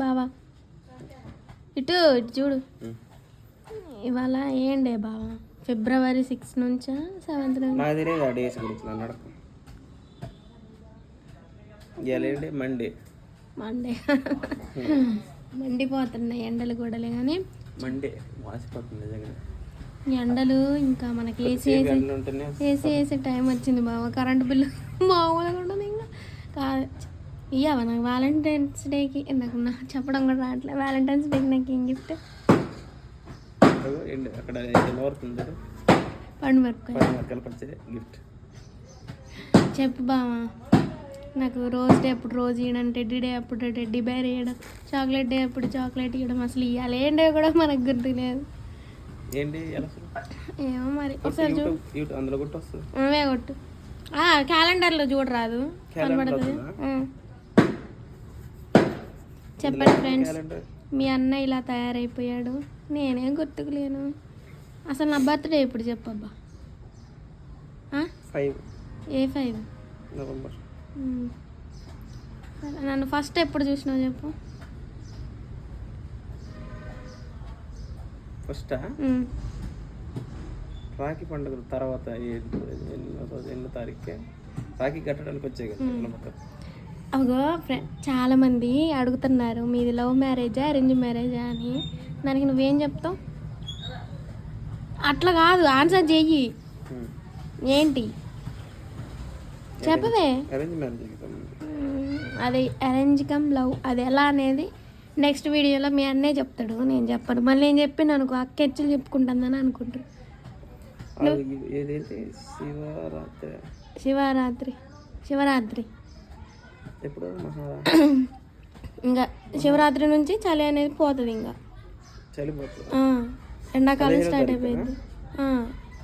బావా ఇటు ఇటు చూడు. ఇవాళ ఏం డే బావా? February 6 నుంచా 7th నుంచి? నాకు తెలియదు ఆ డేస్ గురించి నన్ను అడగ. ఇవాళ మండే మండిపోతున్నాయి ఎండలు కూడాలే కానీ మండే వాసిపోతుంది నిజంగా ఎండలు. ఇంకా మనకి ఏసీ టైం వచ్చింది బావ. కరెంటు బిల్లు మామూలుగా ఉండదు. ఇంకా కాదు ఇయ్యవా నాకు వ్యాలంటైన్స్ డేకి నాకు చెప్పడం కూడా రావట్లేదు. వ్యాలంటైన్స్ డేకి నాకు ఏం గిఫ్ట్? అక్కడ పండుమిరపకాయ గిఫ్ట్ చెప్పు బావా. నాకు రోజ్ డే అప్పుడు రోజు ఇవ్వడం, టెడ్డీ డే అప్పుడు టెడ్డీ బేర్ ఇవ్వడం, చాక్లెట్ డే అప్పుడు చాక్లెట్ ఇవ్వడం, అసలు ఇవ్వాలి ఏం డే కూడా మనకు గుర్తులేదు. ఏమో మరి ఒకసారి చూడు, అందులో కొట్టు వస్తుంది. నువ్వే కొట్టు. క్యాలెండర్లో చూడరాదు, కనబడుతుంది. చెప్పండి ఫ్రెండ్స్, మీ అన్న ఇలా తయారైపోయాడు. నేనేం గుర్తుకులేను. అసలు నా బర్త్డే ఎప్పుడు చెప్పబ్బా? ఏ 5 నవంబర్. నన్ను ఫస్ట్ ఎప్పుడు చూసినావు చెప్పు? ఫస్టా? రాఖీ పండుగ తర్వాత ఎన్నో తారీఖు రాఖీ కట్టడానికి వచ్చాయి కదా. అగో చాలామంది అడుగుతున్నారు మీది లవ్ మ్యారేజా అరేంజ్ మ్యారేజా అని. దానికి నువ్వేం చెప్తావు? అట్లా కాదు, ఆన్సర్ చెయ్యి. ఏంటి చెప్పవే? అది అరేంజ్ కమ్ లవ్, అది ఎలా అనేది నెక్స్ట్ వీడియోలో మీ అన్నే చెప్తాడు, నేను చెప్పను. మళ్ళీ నేను చెప్పిన అనుకో అక్కెచ్చులు చెప్పుకుంటుందని అనుకుంటారు. శివరాత్రి ఇంకా శివరాత్రి నుంచి చలి అనేది పోతుంది. ఇంకా ఎండాకాలం స్టార్ట్ అయిపోయింది.